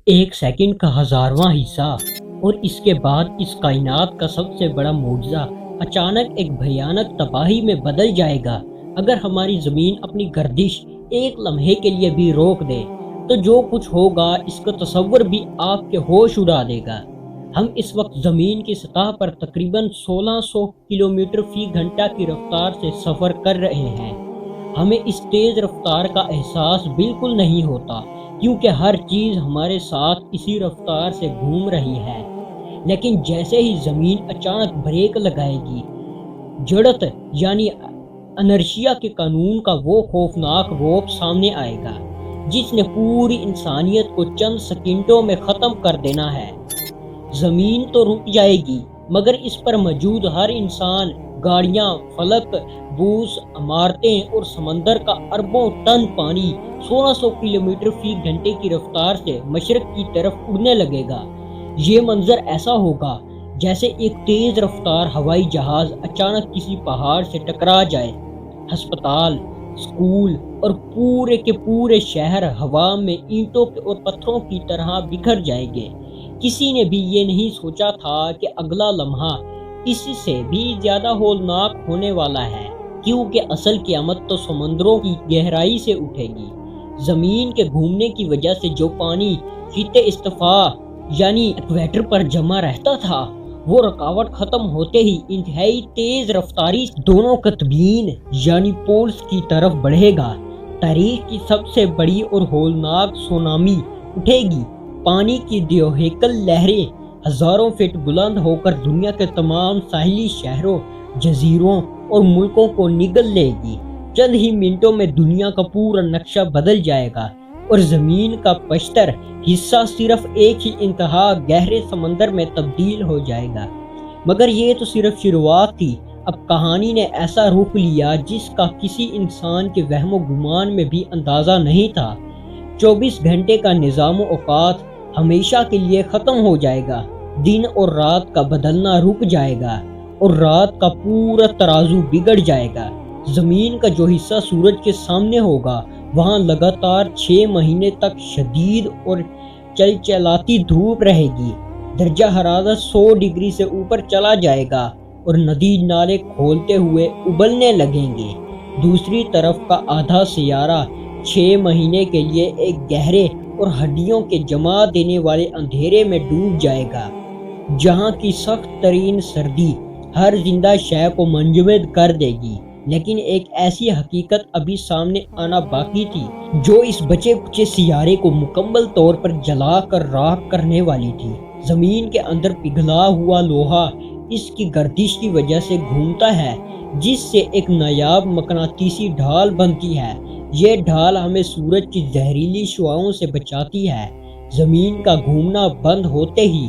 ایک سیکنڈ کا ہزارواں حصہ اور اس کے بعد اس کائنات کا سب سے بڑا معجزہ اچانک ایک بھیانک تباہی میں بدل جائے گا۔ اگر ہماری زمین اپنی گردش ایک لمحے کے لیے بھی روک دے تو جو کچھ ہوگا اس کا تصور بھی آپ کے ہوش اڑا دے گا۔ ہم اس وقت زمین کی سطح پر تقریباً 1600 کلومیٹر فی گھنٹہ کی رفتار سے سفر کر رہے ہیں۔ ہمیں اس تیز رفتار کا احساس بالکل نہیں ہوتا کیونکہ ہر چیز ہمارے ساتھ اسی رفتار سے گھوم رہی ہے، لیکن جیسے ہی زمین اچانک بریک لگائے گی، جڑت یعنی انرشیا کے قانون کا وہ خوفناک روپ سامنے آئے گا جس نے پوری انسانیت کو چند سیکنڈوں میں ختم کر دینا ہے۔ زمین تو رک جائے گی مگر اس پر موجود ہر انسان، گاڑیاں، فلک، بوس، عمارتیں اور سمندر کا اربوں ٹن پانی 1600 کلومیٹر فی گھنٹے کی رفتار سے مشرق کی طرف اڑنے لگے گا۔ یہ منظر ایسا ہوگا جیسے ایک تیز رفتار ہوائی جہاز اچانک کسی پہاڑ سے ٹکرا جائے۔ ہسپتال، اسکول اور پورے کے پورے شہر ہوا میں اینٹوں اور پتھروں کی طرح بکھر جائیں گے۔ کسی نے بھی یہ نہیں سوچا تھا کہ اگلا لمحہ اس سے بھی زیادہ ہولناک ہونے والا ہے، کیونکہ اصل قیامت تو سمندروں کی گہرائی سے اٹھے گی۔ زمین کے گھومنے کی وجہ سے جو پانی خطے استوا یعنی ایکویٹر پر جمع رہتا تھا، وہ رکاوٹ ختم ہوتے ہی انتہائی تیز رفتاری دونوں قطبین یعنی پولز کی طرف بڑھے گا۔ تاریخ کی سب سے بڑی اور ہولناک سونامی اٹھے گی۔ پانی کی دیوہیکل لہریں ہزاروں فٹ بلند ہو کر دنیا کے تمام ساحلی شہروں، جزیروں اور ملکوں کو نگل لے گی۔ چند ہی منٹوں میں دنیا کا پورا نقشہ بدل جائے گا اور زمین کا بیشتر حصہ صرف ایک ہی انتہا گہرے سمندر میں تبدیل ہو جائے گا۔ مگر یہ تو صرف شروعات تھی۔ اب کہانی نے ایسا رخ لیا جس کا کسی انسان کے وہم و گمان میں بھی اندازہ نہیں تھا۔ 24 گھنٹے کا نظام و اوقات ہمیشہ کے لیے ختم ہو جائے گا۔ دن اور رات کا بدلنا رک جائے گا اور رات کا پورا ترازو بگڑ جائے گا۔ زمین کا جو حصہ سورج کے سامنے ہوگا وہاں لگاتار 6 مہینے تک شدید اور چلچلاتی دھوپ رہے گی۔ درجہ حرارت 100 ڈگری سے اوپر چلا جائے گا اور ندی نالے کھولتے ہوئے ابلنے لگیں گے۔ دوسری طرف کا آدھا سیارہ 6 مہینے کے لیے ایک گہرے اور ہڈیوں کے جما دینے والے اندھیرے میں ڈوب جائے گا، جہاں کی سخت ترین سردی ہر زندہ شے کو منجمد کر دے گی۔ لیکن ایک ایسی حقیقت ابھی سامنے آنا باقی تھی جو اس بچے کچے سیارے کو مکمل طور پر جلا کر راکھ کرنے والی تھی۔ زمین کے اندر پگھلا ہوا لوہا اس کی گردش کی وجہ سے گھومتا ہے، جس سے ایک نایاب مقناطیسی ڈھال بنتی ہے۔ یہ ڈھال ہمیں سورج کی زہریلی شعاؤں سے بچاتی ہے۔ زمین کا گھومنا بند ہوتے ہی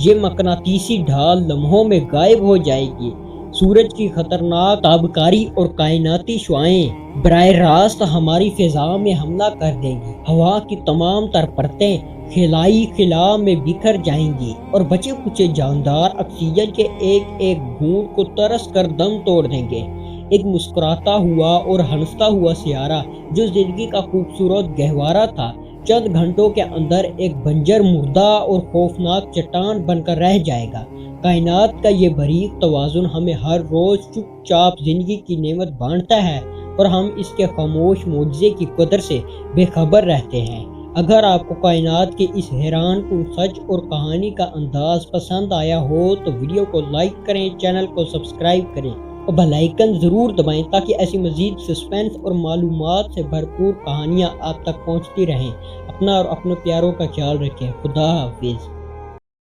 یہ مقناطیسی ڈھال لمحوں میں غائب ہو جائے گی۔ سورج کی خطرناک تابکاری اور کائناتی شعاعیں براہ راست ہماری فضا میں حملہ کر دیں گی۔ ہوا کی تمام تر پرتیں خلائی خلا میں بکھر جائیں گی اور بچے کچے جاندار آکسیجن کے ایک ایک گھونٹ کو ترس کر دم توڑ دیں گے۔ ایک مسکراتا ہوا اور ہنستا ہوا سیارہ جو زندگی کا خوبصورت گہوارہ تھا، چند گھنٹوں کے اندر ایک بنجر مردہ اور خوفناک چٹان بن کر رہ جائے گا۔ کائنات کا یہ باریک توازن ہمیں ہر روز چپ چاپ زندگی کی نعمت بانٹتا ہے اور ہم اس کے خاموش معجزے کی قدر سے بے خبر رہتے ہیں۔ اگر آپ کو کائنات کے اس حیران کن سچ اور کہانی کا انداز پسند آیا ہو تو ویڈیو کو لائک کریں، چینل کو سبسکرائب کریں اور بیل آئیکن ضرور دبائیں تاکہ ایسی مزید سسپینس اور معلومات سے بھرپور کہانیاں آپ تک پہنچتی رہیں۔ اپنا اور اپنے پیاروں کا خیال رکھیں۔ خدا حافظ۔